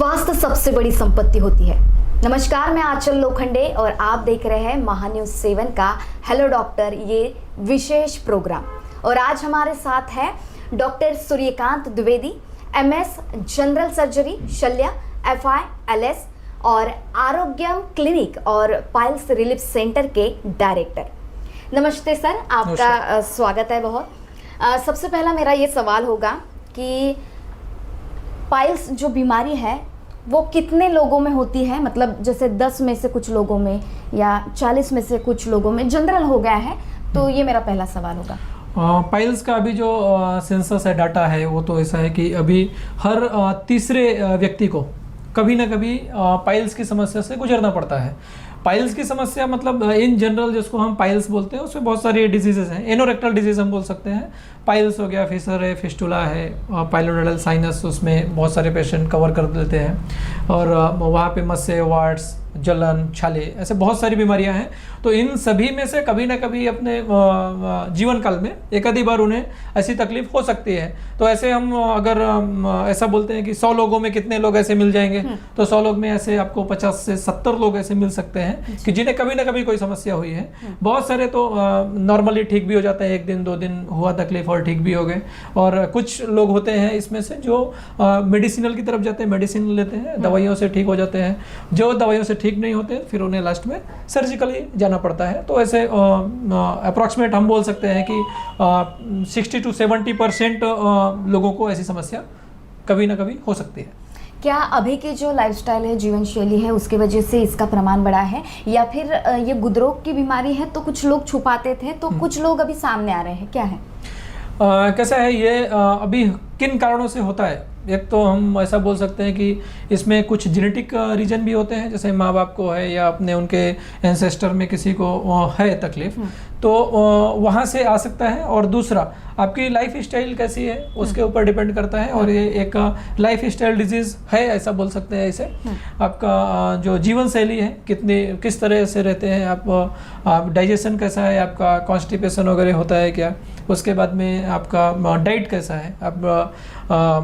स्वास्थ्य सबसे बड़ी संपत्ति होती है। नमस्कार, मैं आंचल लोखंडे और आप देख रहे हैं महान्यूज 7 का हेलो डॉक्टर ये विशेष प्रोग्राम। और आज हमारे साथ है doctor Suryakant Dwivedi, MS general surgery शल्य FILS और आरोग्यम क्लिनिक और पाइल्स रिलीफ सेंटर के डायरेक्टर। नमस्ते सर, आपका स्वागत है बहुत। सबसे पहला मेरा ये सवाल होगा कि पाइल्स जो बीमारी है वो कितने लोगों में होती है, मतलब जैसे 10 में से कुछ लोगों में या 40 में से कुछ लोगों में जनरल हो गया है, तो ये मेरा पहला सवाल होगा। पाइल्स का अभी जो सेंसस है, डाटा है, वो तो ऐसा है कि अभी हर तीसरे व्यक्ति को कभी ना कभी पाइल्स की समस्या से गुजरना पड़ता है। पाइल्स की समस्या मतलब इन जनरल जिसको हम पाइल्स बोलते हैं, उसमें बहुत सारी डिजीजेस हैं। एनोरेक्टल डिजीज हम बोल सकते हैं, पाइल्स हो गया, फिशर है, फिस्टुला है, पाइलोनेडल साइनस, उसमें बहुत सारे पेशेंट कवर कर देते हैं। और वहाँ पे मस्से, वार्ड्स, जलन, छाले, ऐसे बहुत सारी बीमारियां हैं। तो इन सभी में से कभी ना कभी अपने जीवन काल में एक आधी बार उन्हें ऐसी तकलीफ हो सकती है। तो ऐसे हम अगर ऐसा बोलते हैं कि 100 लोगों में कितने लोग ऐसे मिल जाएंगे, तो 100 लोग में ऐसे आपको 50 से 70 लोग ऐसे मिल सकते हैं कि जिन्हें कभी ना कभी कोई समस्या हुई है। बहुत सारे तो नॉर्मली ठीक भी हो जाते हैं, 1 दिन 2 दिन हुआ तकलीफ और ठीक भी हो गए। और कुछ लोग होते हैं इसमें से जो मेडिसिनल की तरफ जाते हैं, मेडिसिन लेते हैं, दवाइयों से ठीक हो जाते हैं। जो दवाइयों से ठीक नहीं होते फिर उन्हें लास्ट में सर्जिकली जाना पड़ता है। तो ऐसे अप्रॉक्सीमेट हम बोल सकते हैं कि 60 to 70% लोगों को ऐसी समस्या कभी ना कभी हो सकती है। क्या अभी की जो लाइफस्टाइल है, जीवन शैली है, उसके वजह से इसका प्रमाण बढ़ा है, या फिर ये गुदरोग की बीमारी है तो कुछ लोग छुपाते थे तो कुछ लोग अभी सामने आ रहे हैं, क्या है? कैसा है ये अभी किन कारणों से होता है? एक तो हम ऐसा बोल सकते हैं कि इसमें कुछ जेनेटिक रीजन भी होते हैं, जैसे माँ बाप को है या अपने उनके एंसेस्टर में किसी को है तकलीफ, तो वहाँ से आ सकता है। और दूसरा आपकी लाइफ स्टाइल कैसी है उसके ऊपर डिपेंड करता है। और ये एक लाइफ स्टाइल डिजीज़ है, ऐसा बोल सकते हैं इसे। आपका जो जीवन शैली है, किस तरह से रहते हैं आप डाइजेशन कैसा है, आपका कॉन्स्टिपेशन वगैरह होता है क्या, उसके बाद में आपका डाइट कैसा है, आप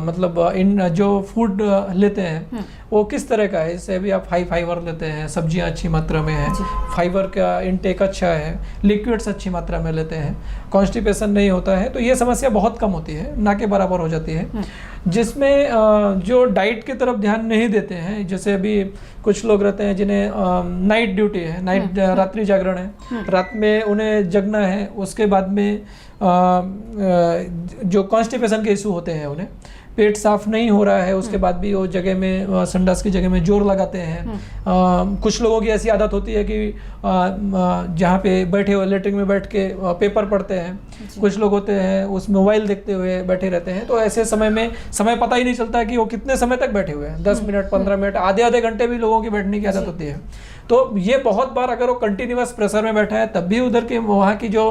मतलब इन जो फूड लेते हैं वो किस तरह का है। इससे भी आप हाई फाइबर लेते हैं, सब्जियां अच्छी मात्रा में है, फाइबर का इनटेक अच्छा है, लिक्विड्स अच्छी मात्रा में लेते हैं, कॉन्स्टिपेशन नहीं होता है, तो ये समस्या बहुत कम होती है, ना के बराबर हो जाती है। जिसमें जो डाइट की तरफ ध्यान नहीं देते हैं, जैसे अभी कुछ लोग रहते हैं जिन्हें नाइट ड्यूटी है, नाइट रात्रि जागरण है, रात में उन्हें जगना है, उसके बाद में जो कॉन्स्टिपेशन के इशू होते हैं, उन्हें पेट साफ नहीं हो रहा है, उसके बाद भी वो जगह में संडास की जगह में जोर लगाते हैं। कुछ लोगों की ऐसी आदत होती है कि जहाँ पे बैठे हुए लेटरिन में बैठ के पेपर पढ़ते हैं। कुछ लोग होते हैं उस मोबाइल देखते हुए बैठे रहते हैं। तो ऐसे समय में समय पता ही नहीं चलता है कि वो कितने समय तक बैठे हुए हैं, 10 मिनट, 15 मिनट, आधे घंटे भी लोगों की बैठने की आदत होती है। तो ये बहुत बार अगर वो कंटिन्यूअस प्रेशर में बैठा है तब भी उधर के वहाँ की जो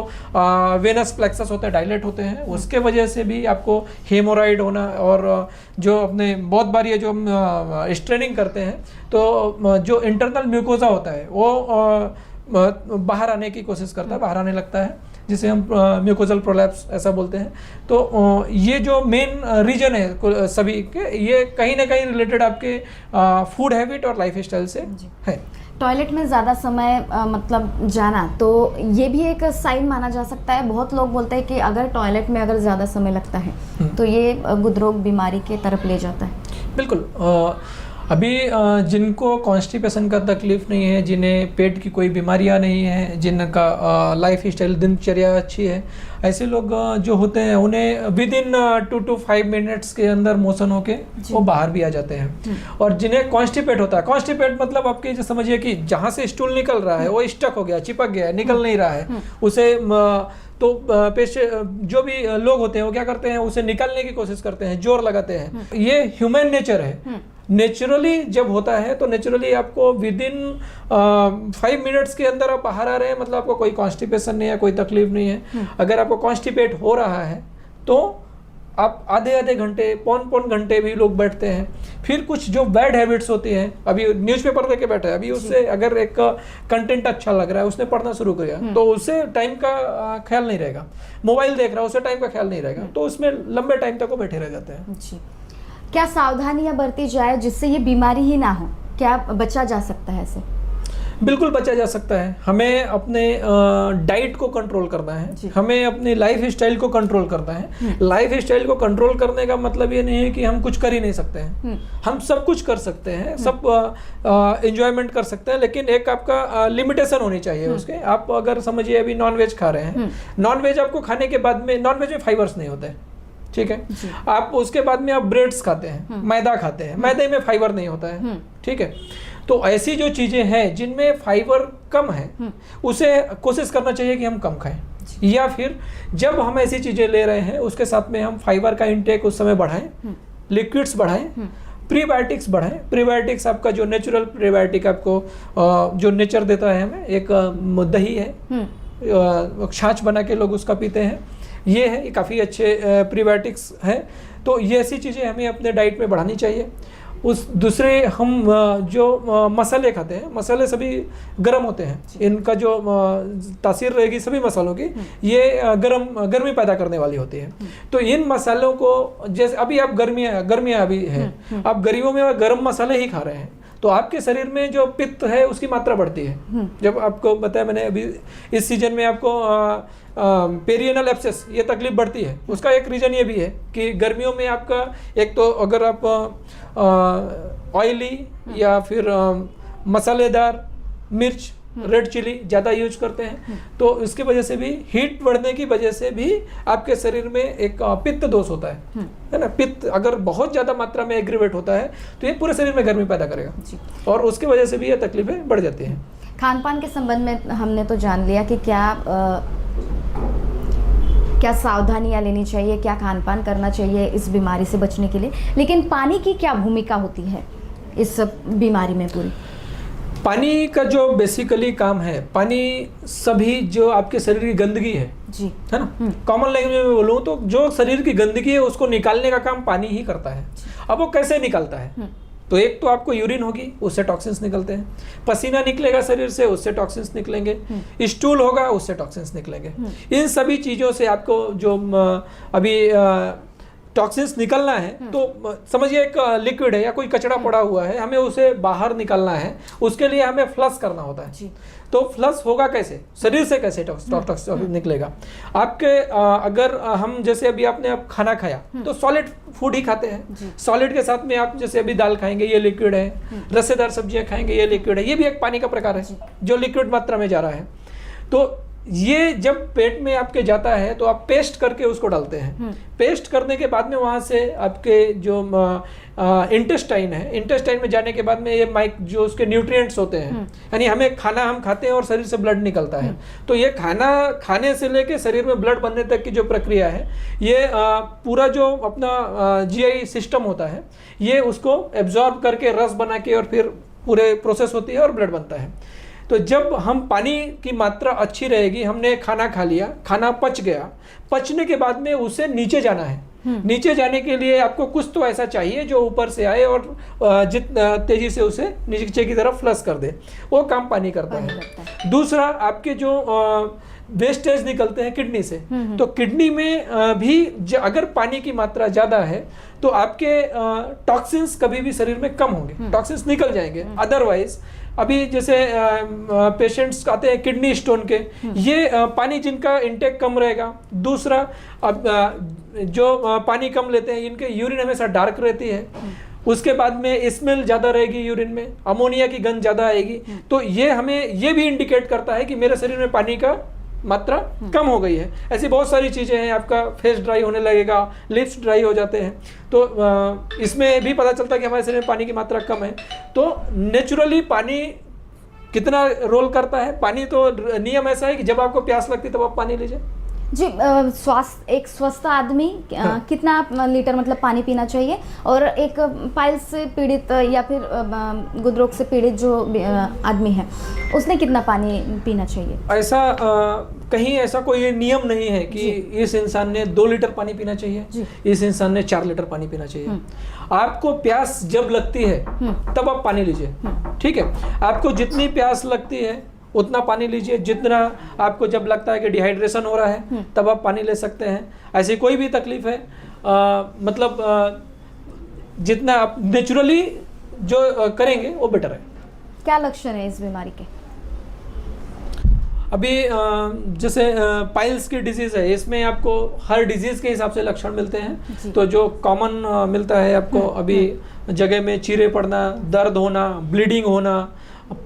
वेनस प्लेक्सस होते हैं, डायलेट होते हैं, उसके वजह से भी आपको हेमोराइड होना, और जो अपने बहुत बार ये जो हम स्ट्रेनिंग करते हैं तो जो इंटरनल म्यूकोजा होता है वो बाहर आने की कोशिश करता है, बाहर आने लगता है, जिसे हम म्यूकोजल प्रोलैप्स ऐसा बोलते हैं। तो ये जो मेन रीजन है सभी के, ये कहीं ना कहीं रिलेटेड आपके फूड हैबिट और लाइफ स्टाइल से है। टॉयलेट में ज़्यादा समय मतलब जाना, तो ये भी एक साइन माना जा सकता है। बहुत लोग बोलते हैं कि अगर टॉयलेट में अगर ज़्यादा समय लगता है तो ये गुदरोग बीमारी के तरफ ले जाता है। बिल्कुल। अभी जिनको कॉन्स्टिपेशन का तकलीफ नहीं है, जिन्हें पेट की कोई बीमारियां नहीं है, जिनका लाइफ स्टाइल दिनचर्या अच्छी है, ऐसे लोग जो होते हैं उन्हें विद इन 2 to 5 मिनट्स के अंदर मोशन होके वो बाहर भी आ जाते हैं। और जिन्हें कॉन्स्टिपेट होता है, कॉन्स्टिपेट मतलब आपके जो समझिए कि जहाँ से स्टूल निकल रहा है वो स्टक हो गया, चिपक गया, निकल नहीं रहा है उसे, तो जो भी लोग होते हैं वो क्या करते हैं, उसे निकालने की कोशिश करते हैं, जोर लगाते हैं। ये ह्यूमन नेचर है। नेचुरली जब होता है तो नेचुरली आपको विद इन 5 मिनट्स के अंदर आप बाहर आ रहे हैं, मतलब आपको कोई कॉन्स्टिपेशन नहीं है, कोई तकलीफ नहीं है। अगर आपको कॉन्स्टिपेट हो रहा है तो आप आधे घंटे, पौन घंटे भी लोग बैठते हैं। फिर कुछ जो बैड हैबिट्स होती हैं, अभी न्यूज़पेपर लेके बैठा है, अभी उससे अगर एक कंटेंट अच्छा लग रहा है, उसने पढ़ना शुरू किया तो उससे टाइम का ख्याल नहीं रहेगा। मोबाइल देख रहा है, उससे टाइम का ख्याल नहीं रहेगा, तो उसमें लंबे टाइम तक वो बैठे रह जाते हैं। क्या सावधानियां बरती जाए जिससे ये बीमारी ही ना हो? क्या बचा जा सकता है ऐसे? बिल्कुल बचा जा सकता है। हमें अपने डाइट को कंट्रोल करना है, हमें अपने लाइफ स्टाइल को कंट्रोल करना है। लाइफ स्टाइल को कंट्रोल करने का मतलब ये नहीं है कि हम कुछ कर ही नहीं सकते हैं, हम सब कुछ कर सकते हैं, सब एंजॉयमेंट कर सकते हैं, लेकिन एक आपका लिमिटेशन होनी चाहिए उसके। आप अगर समझिए अभी नॉनवेज खा रहे हैं, नॉनवेज आपको खाने के बाद में, नॉनवेज में फाइबर्स नहीं होते, ठीक है, आप उसके बाद में आप ब्रेड्स खाते हैं, मैदा खाते हैं, मैदे में फाइबर नहीं होता है, ठीक है। तो ऐसी जो चीजें हैं जिनमें फाइबर कम है, उसे कोशिश करना चाहिए कि हम कम खाएं, या फिर जब हम ऐसी चीजें ले रहे हैं उसके साथ में हम फाइबर का इंटेक उस समय बढ़ाएं, लिक्विड्स बढ़ाएं, प्रीबायोटिक्स बढ़ाएं। प्रीबायोटिक्स आपका जो नेचुरल प्रीबायोटिक आपको जो नेचर देता है हमें, एक दही है, छाछ बना के लोग उसका पीते हैं, ये है, ये काफ़ी अच्छे प्रीबायोटिक्स हैं। तो ये ऐसी चीज़ें हमें अपने डाइट में बढ़ानी चाहिए। उस दूसरे हम जो मसाले खाते हैं, मसाले सभी गर्म होते हैं, इनका जो तासीर रहेगी सभी मसालों की, ये गर्मी पैदा करने वाली होती है। तो इन मसालों को, जैसे अभी आप गर्मियाँ अभी है, आप गर्मियों में गर्म मसाले ही खा रहे हैं, तो आपके शरीर में जो पित्त है उसकी मात्रा बढ़ती है। जब आपको बताया मैंने अभी इस सीजन में आपको पेरियनल एब्सेस ये तकलीफ बढ़ती है, उसका एक रीजन ये भी है कि गर्मियों में आपका एक तो अगर आप ऑयली या फिर मसालेदार मिर्च, रेड चिली ज़्यादा यूज करते हैं, तो इसकी वजह से भी, हीट बढ़ने की वजह से भी आपके शरीर में एक पित्त दोष होता है ना। पित्त अगर बहुत ज़्यादा मात्रा में एग्रीवेट होता है तो ये पूरे शरीर में गर्मी पैदा करेगा, और उसकी वजह से भी ये तकलीफें बढ़ जाती हैं। खान पान के संबंध में हमने तो जान लिया कि क्या सावधानियां लेनी चाहिए, क्या खान पान करना चाहिए इस बीमारी से बचने के लिए, लेकिन पानी की क्या भूमिका होती है इस बीमारी में पूरी? पानी का जो बेसिकली काम है, पानी सभी जो आपके शरीर की गंदगी है जी, है ना, कॉमन लैंग्वेज में बोलूँ तो जो शरीर की गंदगी है उसको निकालने का काम पानी ही करता है। अब वो कैसे निकालता है? तो एक तो आपको यूरिन होगी, उससे टॉक्सिन्स निकलते हैं, पसीना निकलेगा शरीर से, उससे टॉक्सिन्स निकलेंगे, स्टूल होगा, उससे टॉक्सिन्स निकलेंगे। इन सभी चीज़ों से आपको जो अभी टॉक्सिन्स निकलना है, तो समझिए एक लिक्विड है या कोई कचरा पड़ा हुआ है, हमें उसे बाहर निकालना है, उसके लिए हमें फ्लश करना होता है जी। तो फ्लश होगा कैसे? शरीर से कैसे टॉक्सिन्स निकलेगा? आपके अगर हम जैसे अभी आपने अब खाना खाया तो सॉलिड फूड ही खाते हैं, सॉलिड के साथ में आप जैसे अभी दाल खाएंगे, ये लिक्विड है, रसेदार सब्जियां खाएंगे, ये लिक्विड है, ये भी एक पानी का प्रकार है जो लिक्विड मात्रा में जा रहा है। तो ये जब पेट में आपके जाता है तो आप पेस्ट करके उसको डालते हैं, पेस्ट करने के बाद में वहाँ से आपके जो इंटेस्टाइन है, इंटेस्टाइन में जाने के बाद में ये जो उसके न्यूट्रिएंट्स होते हैं, यानी हमें खाना हम खाते हैं और शरीर से ब्लड निकलता है, तो ये खाना खाने से लेके शरीर में ब्लड बनने तक की जो प्रक्रिया है, ये पूरा जो अपना जीआई सिस्टम होता है, ये उसको एब्जॉर्ब करके रस बना के और फिर पूरे प्रोसेस होती है और ब्लड बनता है। तो जब हम पानी की मात्रा अच्छी रहेगी, हमने खाना खा लिया, खाना पच गया, पचने के बाद में उसे नीचे जाना है, नीचे जाने के लिए आपको कुछ तो ऐसा चाहिए जो ऊपर से आए और जितना तेजी से उसे नीचे की तरफ फ्लश कर दे, वो काम पानी करता है। दूसरा, आपके जो वेस्टेज निकलते हैं किडनी से, तो किडनी में भी अगर पानी की मात्रा ज़्यादा है तो आपके टॉक्सिन्स कभी भी शरीर में कम होंगे, टॉक्सिन्स निकल जाएंगे। अदरवाइज अभी जैसे पेशेंट्स आते हैं किडनी स्टोन के, ये पानी जिनका इंटेक कम रहेगा। दूसरा, अब जो पानी कम लेते हैं इनके यूरिन हमेशा डार्क रहती है, उसके बाद में स्मेल ज़्यादा रहेगी, यूरिन में अमोनिया की गंध ज़्यादा आएगी। तो ये हमें ये भी इंडिकेट करता है कि मेरे शरीर में पानी का मात्रा कम हो गई है। ऐसी बहुत सारी चीज़ें हैं, आपका फेस ड्राई होने लगेगा, लिप्स ड्राई हो जाते हैं, तो इसमें भी पता चलता है कि हमारे शरीर में पानी की मात्रा कम है। तो नेचुरली पानी कितना रोल करता है? पानी तो नियम ऐसा है कि जब आपको प्यास लगती है तब आप पानी लीजिए जी। एक स्वस्थ आदमी कितना लीटर मतलब पानी पीना चाहिए, और एक पाइल्स से पीड़ित या फिर गुदरोग से पीड़ित जो आदमी है उसने कितना पानी पीना चाहिए? ऐसा कहीं ऐसा कोई नियम नहीं है कि इस इंसान ने 2 लीटर पानी पीना चाहिए, इस इंसान ने 4 लीटर पानी पीना चाहिए। आपको प्यास जब लगती है तब आप पानी लीजिए, ठीक है। आपको जितनी प्यास लगती है उतना पानी लीजिए, जितना आपको जब लगता है कि डिहाइड्रेशन हो रहा है तब आप पानी ले सकते हैं। ऐसी कोई भी तकलीफ है, मतलब जितना आप नेचुरली जो करेंगे वो बेटर है। क्या लक्षण है इस बीमारी के? अभी जैसे पाइल्स की डिजीज़ है, इसमें आपको हर डिजीज़ के हिसाब से लक्षण मिलते हैं। तो जो कॉमन मिलता है आपको अभी जगह में चीरे पड़ना, दर्द होना, ब्लीडिंग होना,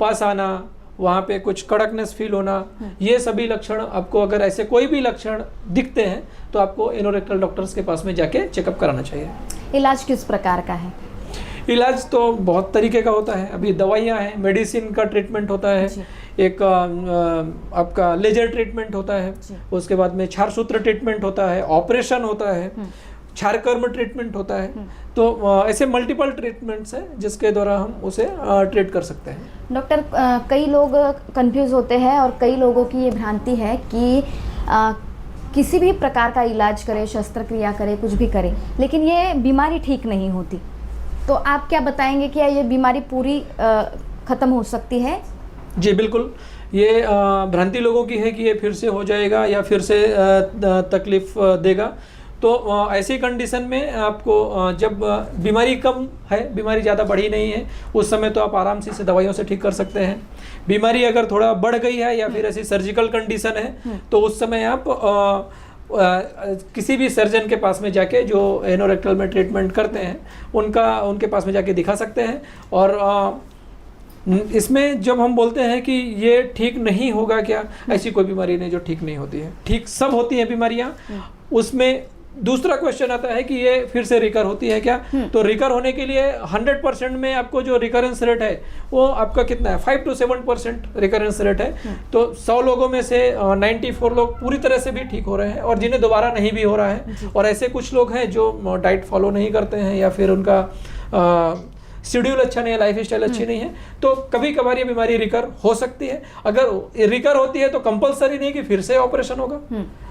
पस आना, वहाँ पे कुछ कड़कनेस फील होना, ये सभी लक्षण आपको अगर ऐसे कोई भी लक्षण दिखते हैं तो आपको एनोरेक्टल डॉक्टर्स के पास में जाके चेकअप कराना चाहिए। इलाज किस प्रकार का है? इलाज तो बहुत तरीके का होता है। अभी दवाइयाँ हैं, मेडिसिन का ट्रीटमेंट होता है, एक आपका लेजर ट्रीटमेंट होता है, उसके बाद में क्षार सूत्र ट्रीटमेंट होता है, ऑपरेशन होता है, क्षारकर्म ट्रीटमेंट होता है। तो ऐसे मल्टीपल ट्रीटमेंट्स हैं जिसके द्वारा हम उसे ट्रीट कर सकते हैं। डॉक्टर, कई लोग कंफ्यूज होते हैं और कई लोगों की ये भ्रांति है कि किसी भी प्रकार का इलाज करे, शस्त्रक्रिया करे, कुछ भी करे, लेकिन ये बीमारी ठीक नहीं होती। तो आप क्या बताएंगे कि ये बीमारी पूरी ख़त्म हो सकती है? जी बिल्कुल, ये भ्रांति लोगों की है कि ये फिर से हो जाएगा या फिर से तकलीफ देगा। तो ऐसी कंडीशन में आपको जब बीमारी कम है, बीमारी ज़्यादा बढ़ी नहीं है, उस समय तो आप आराम से इसे दवाइयों से ठीक कर सकते हैं। बीमारी अगर थोड़ा बढ़ गई है या फिर ऐसी सर्जिकल कंडीशन है तो उस समय आप किसी भी सर्जन के पास में जाके जो एनोरेक्टल में ट्रीटमेंट करते हैं उनके पास में जाके दिखा सकते हैं। और इसमें जब हम बोलते हैं कि ये ठीक नहीं होगा, क्या ऐसी कोई बीमारी नहीं जो ठीक नहीं होती है, ठीक सब होती हैं बीमारियां। उसमें दूसरा क्वेश्चन आता है कि ये फिर से रिकर होती है क्या? तो रिकर होने के लिए 100% में आपको जो रिकरेंस रेट है वो आपका कितना है? 5 to 7% रिकरेंस रेट है। तो 100 लोगों में से 94 लोग पूरी तरह से भी ठीक हो रहे हैं और जिन्हें दोबारा नहीं भी हो रहा है। और ऐसे कुछ लोग हैं जो डाइट फॉलो नहीं करते हैं या फिर उनका शेड्यूल अच्छा नहीं है, लाइफ स्टाइल अच्छी नहीं है, तो कभी कभार ये बीमारी रिकर हो सकती है। अगर रिकर होती है तो कंपलसरी नहीं कि फिर से ऑपरेशन होगा।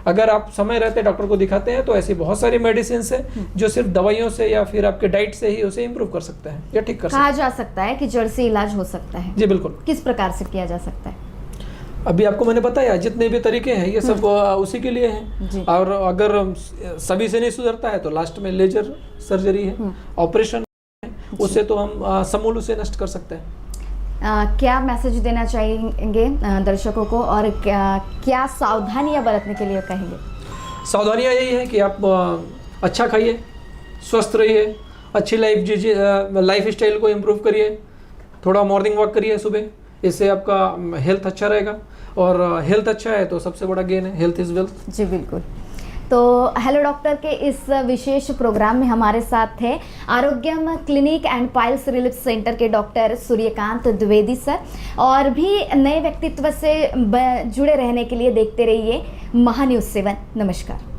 अगर आप समय रहते डॉक्टर को दिखाते हैं तो ऐसी बहुत सारी मेडिसिन है जो सिर्फ दवाइयों से या फिर आपके डाइट से ही उसे इम्प्रूव कर सकते हैं या ठीक कर सकते हैं। कहा जा सकता है कि जड़ से इलाज हो सकता है? जी बिल्कुल। किस प्रकार से किया जा सकता है? अभी आपको मैंने बताया जितने भी तरीके हैं ये सब उसी के लिए हैं। और अगर सभी से नहीं सुधरता है तो लास्ट में लेजर सर्जरी है, ऑपरेशन, उससे तो हम समूल उसे नष्ट कर सकते हैं। क्या मैसेज देना चाहेंगे दर्शकों को और क्या सावधानियां बरतने के लिए कहेंगे? सावधानियां यही है कि आप अच्छा खाइए, स्वस्थ रहिए, अच्छी लाइफ जीजिए, लाइफ स्टाइल को इम्प्रूव करिए, थोड़ा मॉर्निंग वॉक करिए सुबह, इससे आपका हेल्थ अच्छा रहेगा। और हेल्थ अच्छा है तो सबसे बड़ा गेन है, हेल्थ इज़ वेल्थ। जी बिल्कुल। तो हेलो डॉक्टर के इस विशेष प्रोग्राम में हमारे साथ थे Arogyam clinic and piles relief centre के डॉक्टर सूर्यकांत द्विवेदी सर। और भी नए व्यक्तित्व से जुड़े रहने के लिए देखते रहिए महान्यूज़ 7। नमस्कार।